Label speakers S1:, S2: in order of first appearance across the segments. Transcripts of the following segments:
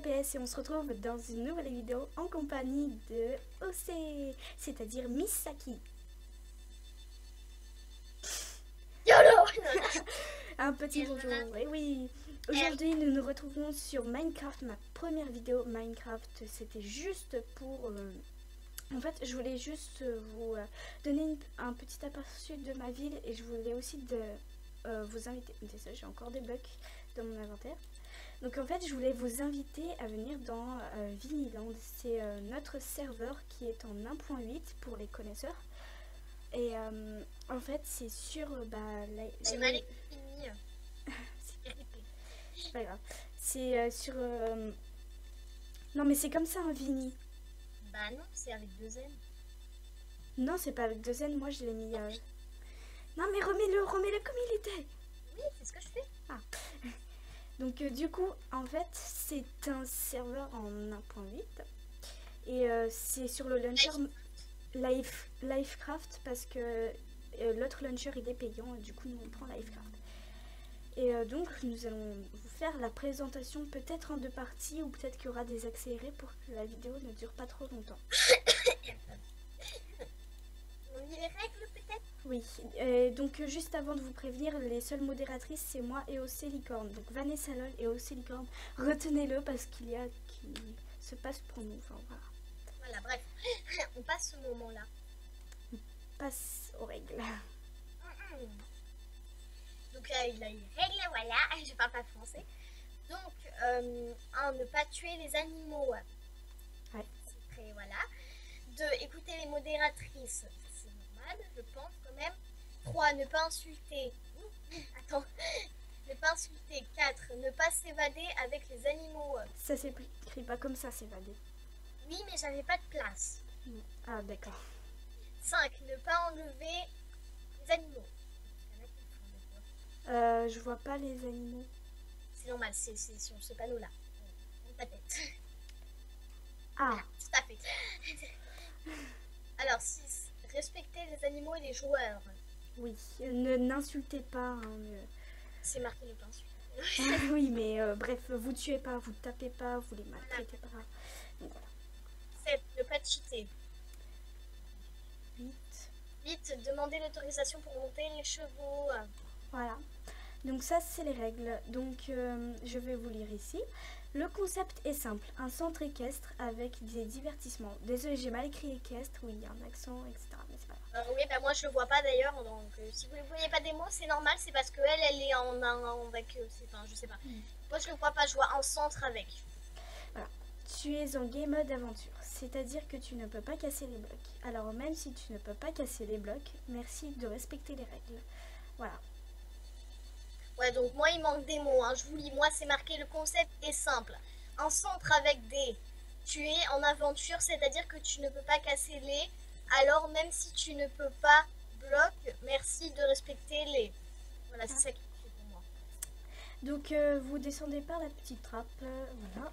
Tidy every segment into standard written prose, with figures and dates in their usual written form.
S1: KPS et on se retrouve dans une nouvelle vidéo en compagnie de OC, c'est-à-dire Miss Saki.
S2: YOLO.
S1: Un petit bonjour, et oui. Aujourd'hui nous nous retrouvons sur Minecraft, ma première vidéo Minecraft. C'était juste pour... En fait, je voulais juste vous donner un petit aperçu de ma ville et je voulais aussi vous inviter. Désolé, j'ai encore des bugs dans mon inventaire. Donc en fait, je voulais vous inviter à venir dans Viniland. C'est notre serveur qui est en 1.8 pour les connaisseurs. Et en fait, c'est sur...
S2: J'ai mal fini.
S1: C'est pas grave. C'est sur... Non mais c'est comme ça un Vini.
S2: Bah non, c'est avec 2 N.
S1: Non, c'est pas avec 2 N, moi je l'ai mis... Non mais remets-le comme il était.
S2: Oui, c'est ce que je fais.
S1: Ah. Donc du coup, en fait, c'est un serveur en 1.8 et c'est sur le launcher Livecraft parce que l'autre launcher il est payant et du coup nous on prend Livecraft. Et donc nous allons vous faire la présentation peut-être en 2 parties ou peut-être qu'il y aura des accélérés pour que la vidéo ne dure pas trop longtemps.
S2: On dit les règles peut-être?
S1: Oui, donc juste avant de vous prévenir, les seules modératrices c'est moi et OC Licorne. Donc Vanessa LOL et OC Licorne, retenez-le parce qu'il y a qui se passe pour nous. Enfin voilà.
S2: Voilà, bref, on passe ce moment-là.
S1: On passe aux règles.
S2: Donc là, il a les règles, voilà, je parle pas français. Donc, ne pas tuer les animaux.
S1: Ouais.
S2: C'est très, voilà. 2, écouter les modératrices. C'est normal, je pense quand même. 3, ne pas insulter. Attends. Ne pas insulter. 4, ne pas s'évader avec les animaux.
S1: Ça s'écrit pas comme ça, s'évader.
S2: Oui, mais j'avais pas de place.
S1: Ah, d'accord.
S2: 5, ne pas enlever les animaux.
S1: Je vois pas les animaux.
S2: C'est normal, c'est sur ce panneau-là. Ta tête.
S1: Ah.
S2: Voilà, tout à fait. Alors, 6, respecter les animaux et les joueurs.
S1: Oui, n'insultez pas. Hein,
S2: c'est marqué le pinceau.
S1: Oui, mais bref, vous tuez pas, vous tapez pas, vous les maltraitez pas. Donc, voilà.
S2: 7, ne pas cheater.
S1: 8.
S2: 8, demander l'autorisation pour monter les chevaux.
S1: Voilà. Donc ça, c'est les règles. Donc je vais vous lire ici. Le concept est simple. Un centre équestre avec des divertissements. Désolée, j'ai mal écrit équestre. Oui, il y a un accent, etc. Mais c'est pas grave.
S2: Oui, bah moi je le vois pas d'ailleurs. Donc si vous ne voyez pas des mots, c'est normal. C'est parce qu'elle est avec... Enfin, je sais pas. Moi je le vois pas. Je vois un centre avec.
S1: Voilà. Tu es en game mode aventure. C'est-à-dire que tu ne peux pas casser les blocs. Alors même si tu ne peux pas casser les blocs, merci de respecter les règles. Voilà.
S2: Ouais, donc moi il manque des mots, hein. Je vous lis, moi c'est marqué, le concept est simple. Un centre avec des... Tu es en aventure, c'est-à-dire que tu ne peux pas casser les... Alors même si tu ne peux pas bloc, merci de respecter les... Voilà, c'est ça qui fait pour moi.
S1: Donc vous descendez par la petite trappe, voilà.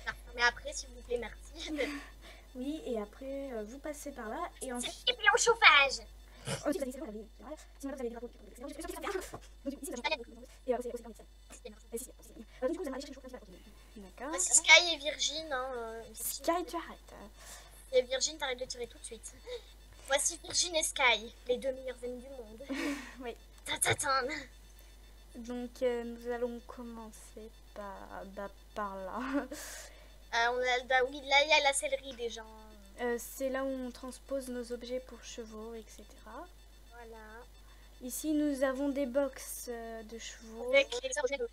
S2: Non, mais après s'il vous plaît, merci.
S1: Oui, et après vous passez par là et ensuite...
S2: Et puis au chauffage.
S1: D'accord.
S2: Sky et Virgin, hein.
S1: Sky, tu arrêtes.
S2: Et Virgin, t'arrêtes de tirer tout de suite. Voici Virgin et Sky, les 2 meilleurs amis du monde.
S1: Oui.
S2: Ta-ta-ta.
S1: Donc nous allons commencer par là.
S2: Oui, là il y a la sellerie déjà.
S1: C'est là où on transpose nos objets pour chevaux, etc.
S2: Voilà.
S1: Ici, nous avons des box de chevaux.
S2: Avec les objets de...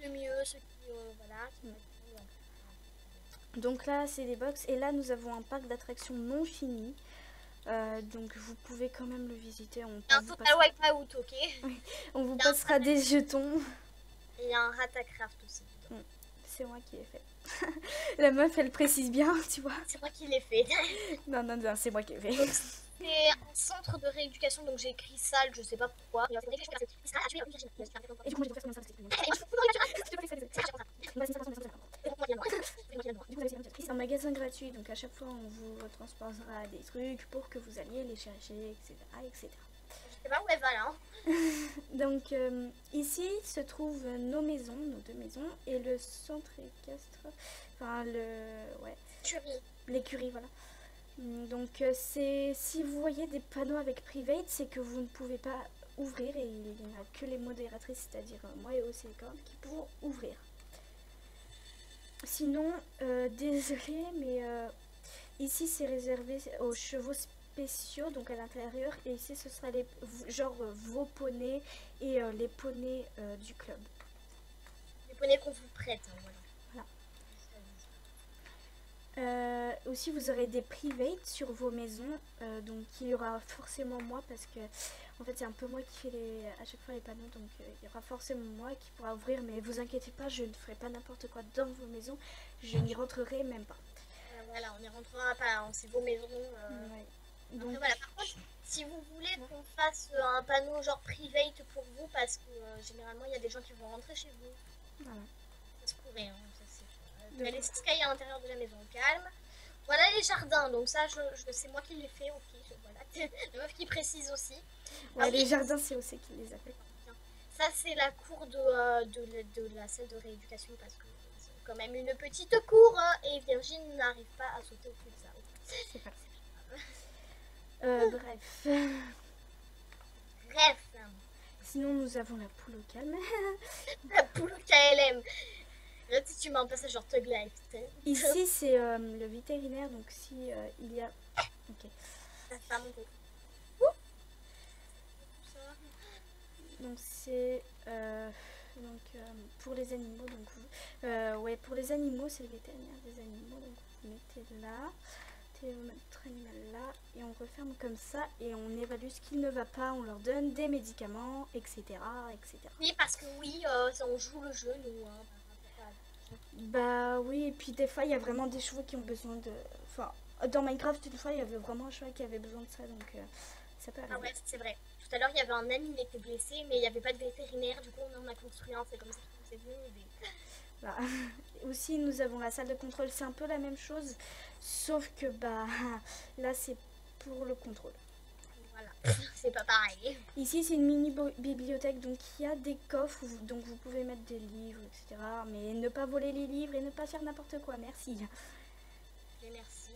S2: le mieux, ceux qui... voilà.
S1: Donc là, c'est des box. Et là, nous avons un parc d'attractions non fini. Donc vous pouvez quand même le visiter.
S2: Un total wipeout, ok.
S1: On vous passera des jetons.
S2: Et il y a un Ratacraft aussi.
S1: C'est moi qui l'ai fait. La meuf, elle précise bien, tu vois.
S2: C'est moi qui l'ai fait.
S1: Non, c'est moi qui l'ai fait.
S2: C'est un centre de rééducation, donc j'ai écrit salle, je sais pas pourquoi.
S1: C'est un magasin gratuit, donc à chaque fois on vous transposera des trucs pour que vous alliez les chercher, etc. etc.
S2: pas où elle va là.
S1: Donc ici se trouvent nos maisons, nos deux maisons, et le centre équestre, enfin ouais, l'écurie, voilà. Donc c'est, si vous voyez des panneaux avec private, c'est que vous ne pouvez pas ouvrir et il n'y a que les modératrices, c'est-à-dire moi et Océlicorne, qui pourront ouvrir. Sinon, désolé, mais ici c'est réservé aux chevaux spéciaux, donc à l'intérieur, et ici ce sera les genre vos poneys et les poneys du club.
S2: Les poneys qu'on vous prête, hein, voilà.
S1: Aussi vous aurez des privates sur vos maisons, donc il y aura forcément moi, parce que en fait c'est un peu moi qui fais à chaque fois les panneaux, donc il y aura forcément moi qui pourra ouvrir, mais vous inquiétez pas, je ne ferai pas n'importe quoi dans vos maisons, je n'y rentrerai même pas.
S2: Voilà, on n'y rentrera pas, hein, c'est vos maisons.
S1: Ouais. Donc,
S2: après, voilà. Par contre, si vous voulez qu'on fasse un panneau genre private pour vous, parce que généralement il y a des gens qui vont rentrer chez vous.
S1: Voilà.
S2: Ça se pourrait, hein, ça c'est. Il y a les escaliers à l'intérieur de la maison calme. Voilà les jardins, donc ça c'est moi qui l'ai fait, ok, voilà. La meuf qui précise aussi.
S1: Ouais, les jardins c'est aussi qui les appelle.
S2: Ça c'est la cour de la salle de rééducation, parce que c'est quand même une petite cour, et Virgin n'arrive pas à sauter au-dessus de ça.
S1: C'est pas grave. Bref.
S2: Bref.
S1: Sinon nous avons la poule au calme.
S2: La poule au KLM. Là, tu mets un passage genre Tug Life.
S1: Ici, c'est le vétérinaire, donc si il y a... Ok. Donc c'est... pour les animaux, donc ouais, pour les animaux, c'est le vétérinaire des animaux, donc vous mettez là, votre animal là, et on referme comme ça, et on évalue ce qui ne va pas, on leur donne des médicaments, etc. etc.
S2: Oui, parce que oui, on joue le jeu, nous, hein.
S1: Bah oui, et puis des fois il y a vraiment des chevaux qui ont besoin de... Enfin, dans Minecraft, une fois il y avait vraiment un cheval qui avait besoin de ça, donc ça peut arriver.
S2: Ah ouais, c'est vrai. Tout à l'heure il y avait un âne, il était blessé, mais il n'y avait pas de vétérinaire, du coup on en a construit un, c'est comme ça qu'on s'est venu.
S1: Voilà. Aussi nous avons la salle de contrôle, c'est un peu la même chose, sauf que bah là c'est pour le contrôle.
S2: Voilà, c'est pas pareil.
S1: Ici c'est une mini bibliothèque, donc il y a des coffres, donc vous pouvez mettre des livres, etc. Mais ne pas voler les livres et ne pas faire n'importe quoi, merci.
S2: Et merci.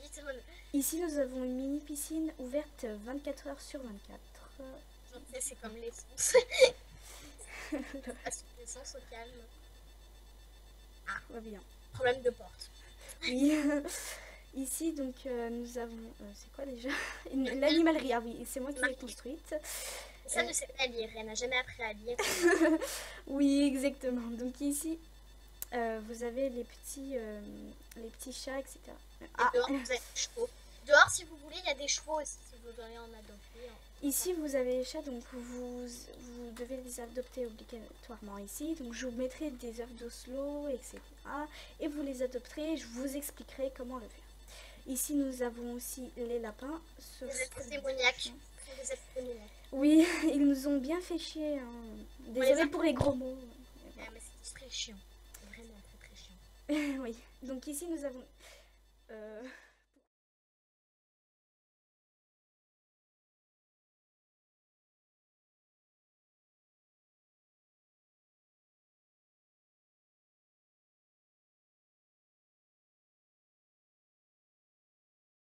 S1: Ici nous avons une mini piscine ouverte 24 heures sur 24.
S2: Je sais, c'est comme l'essence. L'essence au calme.
S1: Ah, va bien.
S2: Problème de porte.
S1: Oui. Ici, donc, nous avons... c'est quoi déjà? L'animalerie, ah oui, c'est moi qui l'ai construite.
S2: Ça ne sait pas lire, elle n'a jamais appris à lire.
S1: Oui, exactement. Donc ici, vous avez les petits chats, etc.
S2: Et dehors, vous avez des chevaux. Dehors, si vous voulez, il y a des chevaux aussi, si vous voudriez en adopter.
S1: Ici, vous avez les chats, donc vous devez les adopter obligatoirement ici. Donc, je vous mettrai des œufs d'Oslo, etc. Et vous les adopterez, je vous expliquerai comment le faire. Ici, nous avons aussi les lapins.
S2: Vous êtes démoniaques.
S1: Oui, ils nous ont bien fait chier. Hein. Désolée pour les gros mots.
S2: Ouais, mais c'est très chiant. C'est vraiment très très chiant.
S1: Oui, donc ici, nous avons...